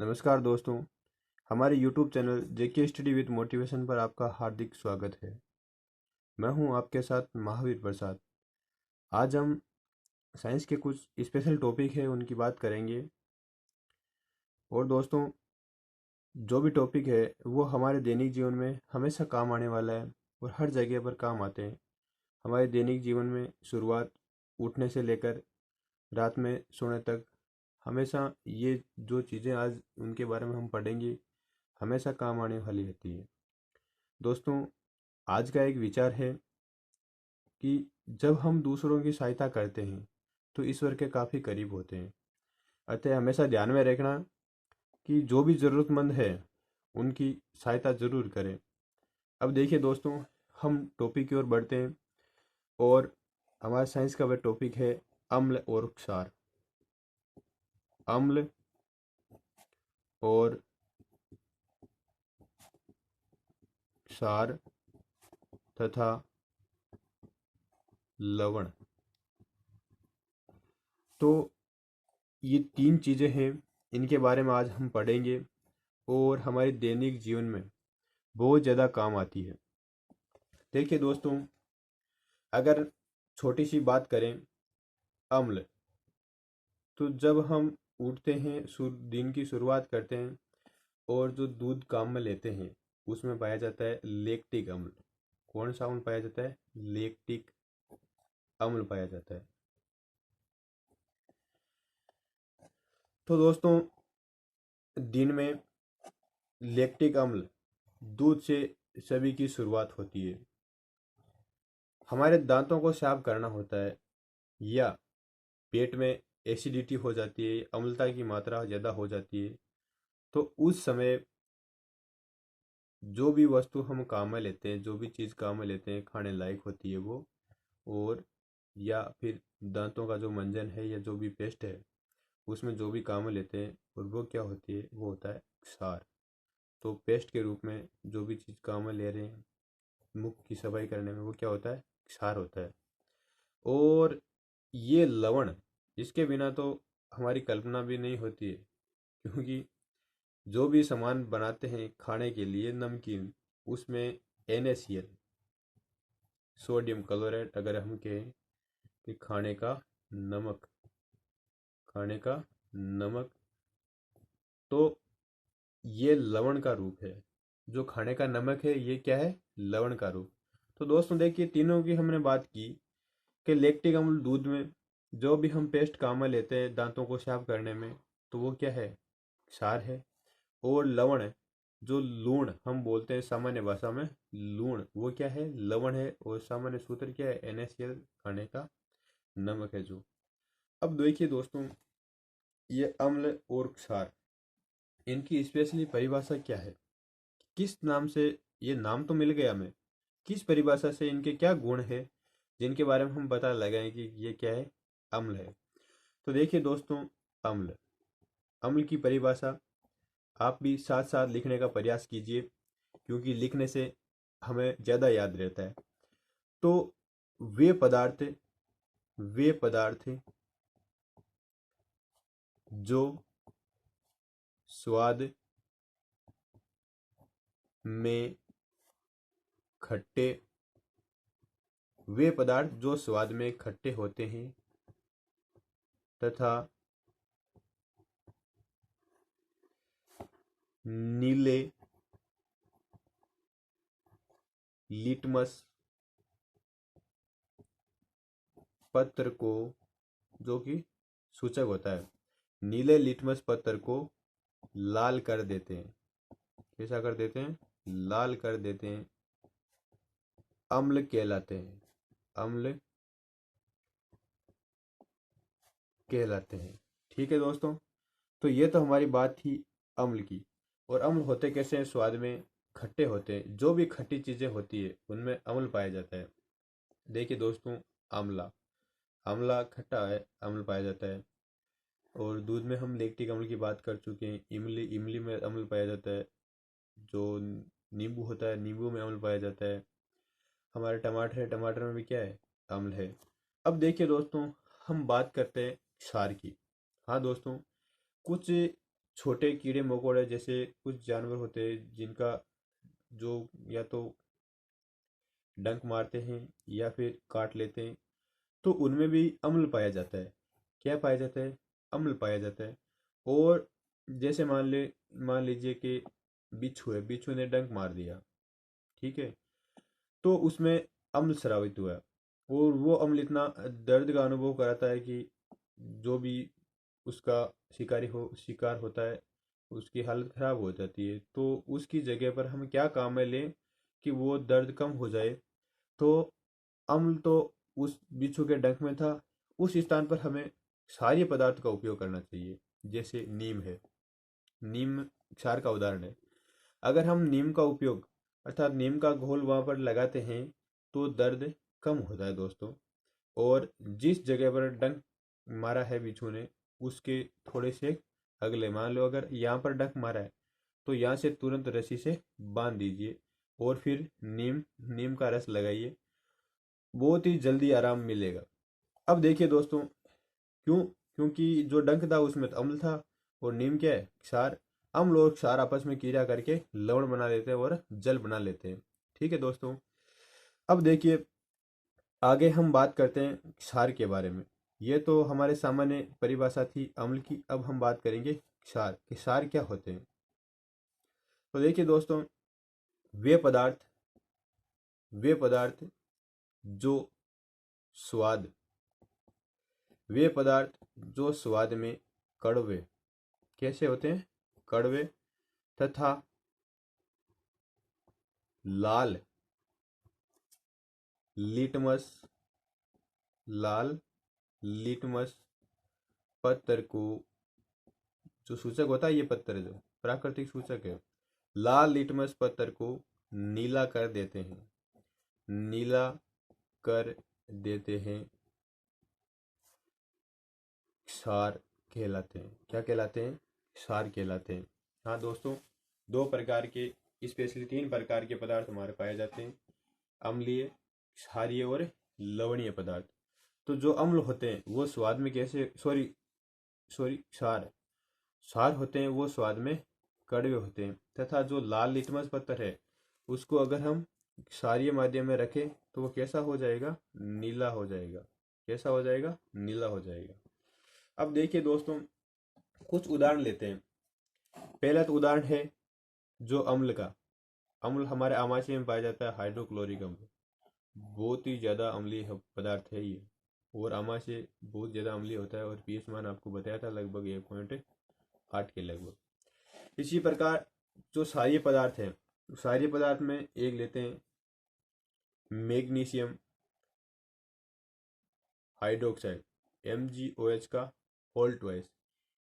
नमस्कार दोस्तों, हमारे YouTube channel JK study with motivation पर आपका हार्दिक स्वागत है। मैं हूं आपके साथ महावीर प्रसाद। आज हम साइंस के कुछ स्पेशल टॉपिक है उनकी बात करेंगे। और दोस्तों, जो भी टॉपिक है वो हमारे दैनिक जीवन में हमेशा काम आने वाला है और हर जगह पर काम आते हैं। हमारे दैनिक जीवन में शुरुआत उठने से लेकर रात में सोने तक हमेशा ये जो चीज़ें आज उनके बारे में हम पढ़ेंगे हमेशा काम आने वाली रहती है। दोस्तों, आज का एक विचार है कि जब हम दूसरों की सहायता करते हैं तो ईश्वर के काफ़ी करीब होते हैं। अतः हमेशा ध्यान में रखना कि जो भी ज़रूरतमंद है उनकी सहायता ज़रूर करें। अब देखिए दोस्तों, हम टॉपिक की ओर बढ़ते हैं और हमारा साइंस का वह टॉपिक है अम्ल और क्षार। अम्ल और क्षार तथा लवण। तो ये तीन चीज़ें हैं, इनके बारे में आज हम पढ़ेंगे और हमारे दैनिक जीवन में बहुत ज़्यादा काम आती है। देखिए दोस्तों, अगर छोटी सी बात करें अम्ल, तो जब हम उठते हैं दिन की शुरुआत करते हैं और जो दूध काम में लेते हैं उसमें पाया जाता है लैक्टिक अम्ल। कौन सा अम्ल पाया जाता है? लैक्टिक अम्ल पाया जाता है। तो दोस्तों, दिन में लैक्टिक अम्ल दूध से सभी की शुरुआत होती है। हमारे दांतों को साफ करना होता है या पेट में एसिडिटी हो जाती है, अम्लता की मात्रा ज़्यादा हो जाती है, तो उस समय जो भी वस्तु हम काम में लेते हैं, जो भी चीज़ काम में लेते हैं खाने लायक होती है वो, और या फिर दांतों का जो मंजन है या जो भी पेस्ट है उसमें जो भी काम में लेते हैं और वो क्या होती है, वो होता है क्षार। तो पेस्ट के रूप में जो भी चीज़ काम में ले रहे हैं मुख की सफाई करने में, वो क्या होता है? क्षार होता है। और ये लवण, इसके बिना तो हमारी कल्पना भी नहीं होती है, क्योंकि जो भी सामान बनाते हैं खाने के लिए नमकीन, उसमें NaCl, सोडियम क्लोराइड, अगर हम कहें कि नमक खाने का नमक, तो ये लवण का रूप है। जो खाने का नमक है ये क्या है? लवण का रूप। तो दोस्तों देखिए, तीनों की हमने बात की कि लैक्टिक अम्ल दूध में, जो भी हम पेस्ट काम में लेते हैं दांतों को साफ करने में, तो वो क्या है? क्षार है। और लवण है, जो लूण हम बोलते हैं सामान्य भाषा में लूण, वो क्या है? लवण है। और सामान्य सूत्र क्या है? NaCl, खाने का नमक है जो। अब देखिए दोस्तों, ये अम्ल और क्षार, इनकी स्पेशली परिभाषा क्या है? किस नाम से ये नाम तो मिल गया हमें, किस परिभाषा से इनके क्या गुण है जिनके बारे में हम पता लगाएं कि ये क्या है? अम्ल है। तो देखिए दोस्तों, अम्ल अम्ल की परिभाषा आप भी साथ साथ लिखने का प्रयास कीजिए, क्योंकि लिखने से हमें ज़्यादा याद रहता है। तो वे पदार्थ वे पदार्थ जो स्वाद में खट्टे वे पदार्थ जो स्वाद में खट्टे होते हैं तथा नीले लिटमस पत्र को, जो कि सूचक होता है, नीले लिटमस पत्र को लाल कर देते हैं। कैसा कर देते हैं? लाल कर देते हैं। अम्ल कहलाते हैं। अम्ल कहलाते हैं। ठीक है दोस्तों, तो ये तो हमारी बात थी अम्ल की। और अम्ल होते कैसे हैं? स्वाद में खट्टे होते हैं। जो भी खट्टी चीज़ें होती है उनमें अम्ल पाया जाता है। देखिए दोस्तों, आंवला आंवला खट्टा है, अम्ल पाया जाता है। और दूध में हम लैक्टिक अम्ल की बात कर चुके हैं। इमली इमली में अम्ल पाया जाता है। जो नींबू होता है, नींबू में अम्ल पाया जाता है। हमारे टमाटर है, टमाटर में भी क्या है? अम्ल है। अब देखिए दोस्तों, हम बात करते हैं क्षार की। हाँ दोस्तों, कुछ छोटे कीड़े मकोड़े जैसे कुछ जानवर होते हैं जिनका जो या तो डंक मारते हैं या फिर काट लेते हैं, तो उनमें भी अम्ल पाया जाता है। क्या पाया जाता है? अम्ल पाया जाता है। और जैसे मान लीजिए कि बिच्छू है, बिच्छू ने डंक मार दिया, ठीक है, तो उसमें अम्ल स्रावित हुआ और वो अम्ल इतना दर्द का अनुभव कराता है कि जो भी उसका शिकार होता है उसकी हालत खराब हो जाती है। तो उसकी जगह पर हम क्या काम में लें कि वो दर्द कम हो जाए, तो अम्ल तो उस बिच्छू के डंक में था, उस स्थान पर हमें क्षारीय पदार्थ का उपयोग करना चाहिए। जैसे नीम है, नीम क्षार का उदाहरण है। अगर हम नीम का उपयोग अर्थात नीम का घोल वहां पर लगाते हैं तो दर्द कम होता है दोस्तों। और जिस जगह पर डंक मारा है बिच्छू ने उसके थोड़े से अगले, मान लो अगर यहाँ पर डंक मारा है तो यहाँ से तुरंत रस्सी से बांध दीजिए और फिर नीम नीम का रस लगाइए, बहुत ही जल्दी आराम मिलेगा। अब देखिए दोस्तों, क्योंकि जो डंक था उसमें तो अम्ल था और नीम क्या है? क्षार। अम्ल और क्षार आपस में क्रिया करके लवण बना लेते हैं और जल बना लेते हैं। ठीक है दोस्तों। अब देखिए, आगे हम बात करते हैं क्षार के बारे में। ये तो हमारे सामान्य परिभाषा थी अम्ल की। अब हम बात करेंगे क्षार कि क्षार क्या होते हैं। तो देखिए दोस्तों, वे पदार्थ वे पदार्थ जो स्वाद वे पदार्थ जो स्वाद में कड़वे कैसे होते हैं? कड़वे तथा लाल लिटमस लाल लिटमस पत्थर को, जो सूचक होता है, ये पत्थर जो प्राकृतिक सूचक है, लाल लिटमस पत्थर को नीला कर देते हैं। नीला कर देते हैं क्षार कहलाते हैं। क्या कहलाते हैं? क्षार कहलाते हैं। हाँ दोस्तों, दो प्रकार के, स्पेशली तीन प्रकार के पदार्थ हमारे पाए जाते हैं: अम्लीय, क्षारीय और लवणीय पदार्थ। तो जो अम्ल होते हैं वो स्वाद में कैसे, सॉरी सॉरी क्षार क्षार होते हैं वो स्वाद में कड़वे होते हैं। तथा जो लाल लिटमस पत्थर है उसको अगर हम क्षारीय माध्यम में रखें तो वो कैसा हो जाएगा? नीला हो जाएगा। कैसा हो जाएगा? नीला हो जाएगा। अब देखिए दोस्तों, कुछ उदाहरण लेते हैं। पहला तो उदाहरण है जो अम्ल का। अम्ल हमारे आमाशय में पाया जाता है, हाइड्रोक्लोरिक अम्ल। बहुत ही ज़्यादा अम्लीय पदार्थ है ये, और आमाशय बहुत ज़्यादा अम्लीय होता है और पीएच मान आपको बताया था लगभग 1.8 के लगभग। इसी प्रकार जो क्षारीय पदार्थ है, क्षारीय पदार्थ में एक लेते हैं मैग्नीशियम हाइड्रोक्साइड, MgOH का होल ट्वाइस।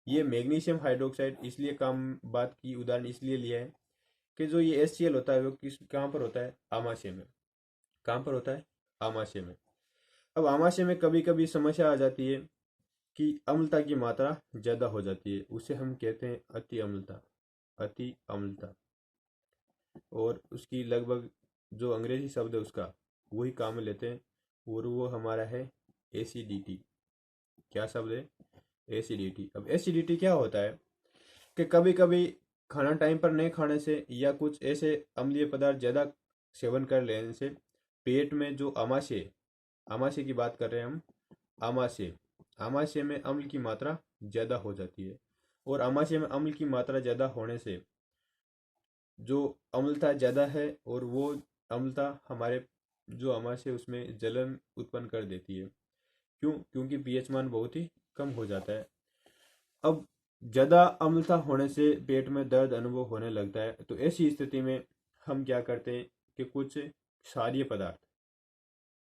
ये मैग्नीशियम हाइड्रोक्साइड इसलिए काम बात की उदाहरण इसलिए लिया है कि जो ये HCl होता है वो कहाँ पर होता है? आमाशय में। कहाँ पर होता है? आमाशय में। अब आमाशय में कभी कभी समस्या आ जाती है कि अम्लता की मात्रा ज़्यादा हो जाती है, उसे हम कहते हैं अति अम्लता। अति अम्लता। और उसकी लगभग जो अंग्रेजी शब्द है उसका वही काम में लेते हैं और वो हमारा है एसिडिटी। क्या शब्द है? एसिडिटी। अब एसिडिटी क्या होता है कि कभी कभी खाना टाइम पर नहीं खाने से या कुछ ऐसे अम्लीय पदार्थ ज़्यादा सेवन कर लेने से पेट में जो आमाशय आमाशय की बात कर रहे हैं हम, आमाशय आमाशय में अम्ल की मात्रा ज़्यादा हो जाती है। और आमाशय में अम्ल की मात्रा ज़्यादा होने से जो अम्लता ज़्यादा है और वो अम्लता हमारे जो आमाशय उसमें जलन उत्पन्न कर देती है। क्योंकि पीएच मान बहुत ही कम हो जाता है। अब ज़्यादा अम्लता होने से पेट में दर्द अनुभव होने लगता है। तो ऐसी स्थिति में हम क्या करते हैं कि क्षारीय पदार्थ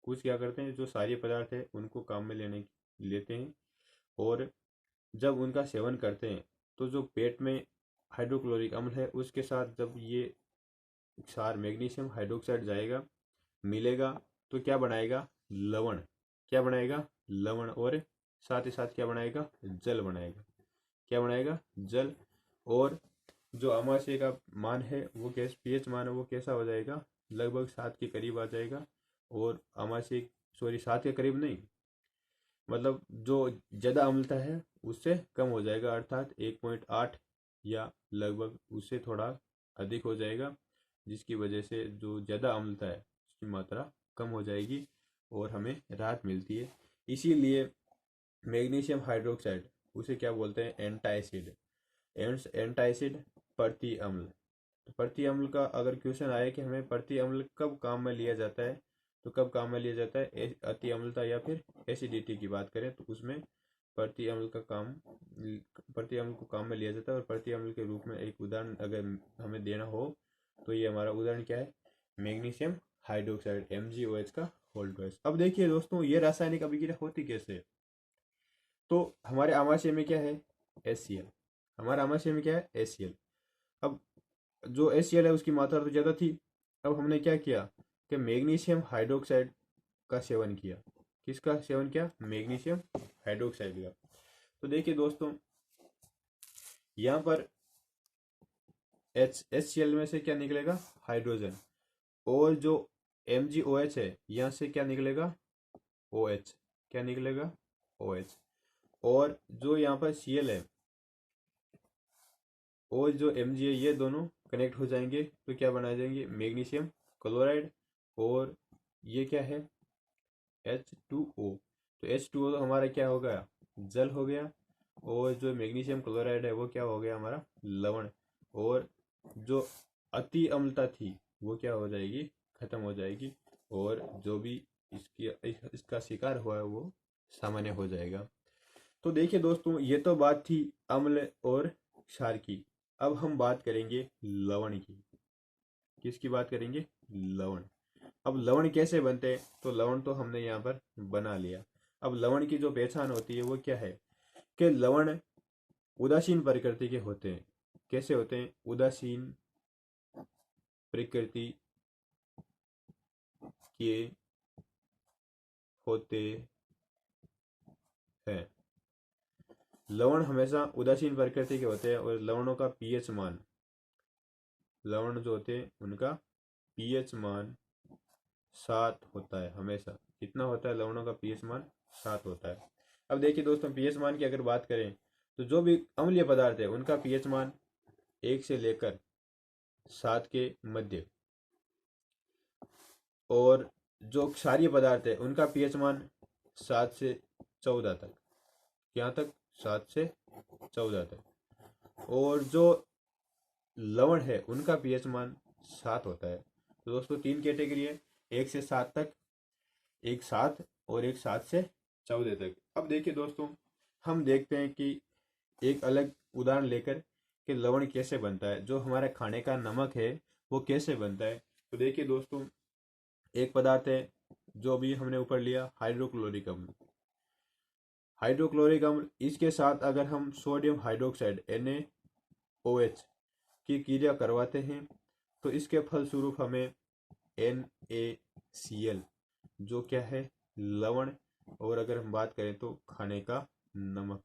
कुछ क्या करते हैं, जो क्षारीय पदार्थ है उनको काम में लेते हैं। और जब उनका सेवन करते हैं तो जो पेट में हाइड्रोक्लोरिक अम्ल है उसके साथ जब ये क्षार मैग्नीशियम हाइड्रोक्साइड जाएगा, मिलेगा, तो क्या बनाएगा? लवण। क्या बनाएगा? लवण। और साथ ही साथ क्या बनाएगा? जल बनाएगा। क्या बनाएगा? जल। और जो आमाशय का मान है वो पीएच मान है वो कैसा हो जाएगा? लगभग 7 के करीब आ जाएगा। और आमाशय, सॉरी 7 के करीब नहीं, मतलब जो ज़्यादा अम्लता है उससे कम हो जाएगा, अर्थात 1.8 या लगभग उससे थोड़ा अधिक हो जाएगा, जिसकी वजह से जो ज़्यादा अम्लता है उसकी मात्रा कम हो जाएगी और हमें राहत मिलती है। इसीलिए मैग्नीशियम हाइड्रोक्साइड उसे क्या बोलते हैं, एंटाइसिड। एंटाइसिड प्रति अम्ल। तो प्रति अम्ल का अगर क्वेश्चन आए कि हमें प्रति अम्ल कब काम में लिया जाता है, तो कब काम में लिया जाता है, अति अम्लता या फिर एसिडिटी की बात करें तो उसमें प्रति अम्ल का काम, प्रति अम्ल को काम में लिया जाता है। और प्रति अम्ल के रूप में एक उदाहरण अगर हमें देना हो तो ये हमारा उदाहरण क्या है, मैग्नीशियम हाइड्रोक्साइड MgOH का होल ट्वाइस। अब देखिए दोस्तों, ये रासायनिक अभिक्रिया होती कैसे है। तो हमारे आमाशय में क्या है, HCl। हमारे आमाशय में क्या है, HCl। अब जो HCl है उसकी मात्रा तो ज़्यादा थी। अब हमने क्या किया कि मैग्नीशियम हाइड्रोक्साइड का सेवन किया। किसका सेवन किया, मैग्नीशियम हाइड्रोक्साइड का। तो देखिए दोस्तों, यहाँ पर HCl में से क्या निकलेगा, हाइड्रोजन। और जो MgOH है यहाँ से क्या निकलेगा, OH। क्या निकलेगा, OH। और जो यहाँ पर Cl है और जो Mg है, ये दोनों कनेक्ट हो जाएंगे तो क्या बना जाएंगे, मैग्नीशियम क्लोराइड। और ये क्या है, H2O। तो H2O तो हमारा क्या हो गया, जल हो गया। और जो मैग्नीशियम क्लोराइड है वो क्या हो गया, हमारा लवण। और जो अति अम्लता थी वो क्या हो जाएगी, खत्म हो जाएगी। और जो भी इसका शिकार हुआ है वो सामान्य हो जाएगा। तो देखिए दोस्तों, ये तो बात थी अम्ल और क्षार की। अब हम बात करेंगे लवण की। किसकी बात करेंगे, लवण। अब लवण कैसे बनते हैं, तो लवण तो हमने यहाँ पर बना लिया। अब लवण की जो पहचान होती है वो क्या है कि लवण उदासीन प्रकृति के होते हैं। कैसे होते हैं, उदासीन प्रकृति के होते हैं। लवण हमेशा उदासीन प्रकृति के होते हैं। और लवणों का पीएच मान, लवण जो होते हैं उनका पीएच मान 7 होता है हमेशा। कितना होता है, लवणों का पीएच मान 7 होता है। अब देखिए दोस्तों, पीएच मान की अगर बात करें तो जो भी अम्लीय पदार्थ है उनका पीएच मान 1 से लेकर 7 के मध्य। और जो क्षारीय पदार्थ है उनका पीएच मान 7 से 14 तक। यहाँ तक, 7 से 14 तक। और जो लवण है उनका पीएच मान 7 होता है। तो दोस्तों 3 कैटेगरी है, 1 से 7 तक, एक 7 और एक 7 से 14 तक। अब देखिए दोस्तों, हम देखते हैं कि एक अलग उदाहरण लेकर कि लवण कैसे बनता है, जो हमारे खाने का नमक है वो कैसे बनता है। तो देखिए दोस्तों, एक पदार्थ है जो भी हमने ऊपर लिया, हाइड्रोक्लोरिक अम्ल। हाइड्रोक्लोरिक अम्ल, इसके साथ अगर हम सोडियम हाइड्रोक्साइड NaOH की क्रिया करवाते हैं तो इसके फलस्वरूप हमें NaCl, जो क्या है, लवण। और अगर हम बात करें तो खाने का नमक,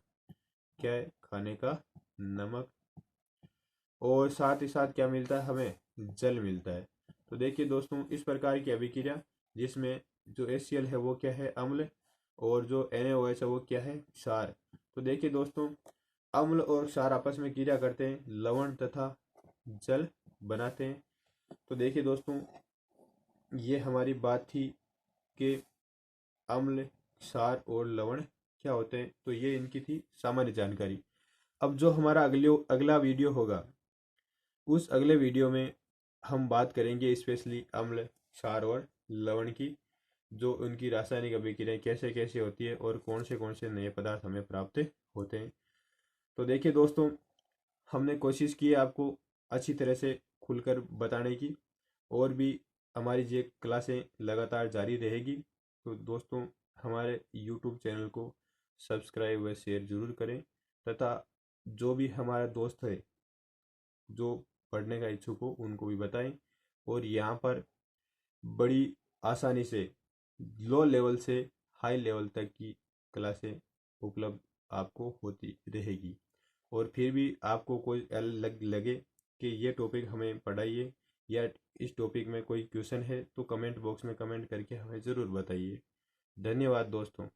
क्या है, खाने का नमक। और साथ ही साथ क्या मिलता है, हमें जल मिलता है। तो देखिए दोस्तों, इस प्रकार की अभिक्रिया जिसमें जो HCl है वो क्या है, अम्ल। और जो NaOH है वो क्या है, क्षार। तो देखिए दोस्तों, अम्ल और क्षार आपस में क्रिया करते हैं, लवण तथा जल बनाते हैं। तो देखिए दोस्तों, ये हमारी बात थी कि अम्ल, क्षार और लवण क्या होते हैं। तो ये इनकी थी सामान्य जानकारी। अब जो हमारा अगला वीडियो होगा, उस अगले वीडियो में हम बात करेंगे स्पेशली अम्ल, क्षार और लवण की, जो उनकी रासायनिक अभिक्रियाएं कैसे कैसे होती है और कौन से नए पदार्थ हमें प्राप्त होते हैं। तो देखिए दोस्तों, हमने कोशिश की है आपको अच्छी तरह से खुलकर बताने की। और भी हमारी ये क्लासें लगातार जारी रहेगी। तो दोस्तों, हमारे यूट्यूब चैनल को सब्सक्राइब व शेयर जरूर करें। तथा जो भी हमारा दोस्त है जो पढ़ने का इच्छुक हो उनको भी बताएं। और यहाँ पर बड़ी आसानी से लो लेवल से हाई लेवल तक की क्लासें उपलब्ध आपको होती रहेगी। और फिर भी आपको कोई अलग लगे कि ये टॉपिक हमें पढ़ाइए या इस टॉपिक में कोई क्वेश्चन है तो कमेंट बॉक्स में कमेंट करके हमें ज़रूर बताइए। धन्यवाद दोस्तों।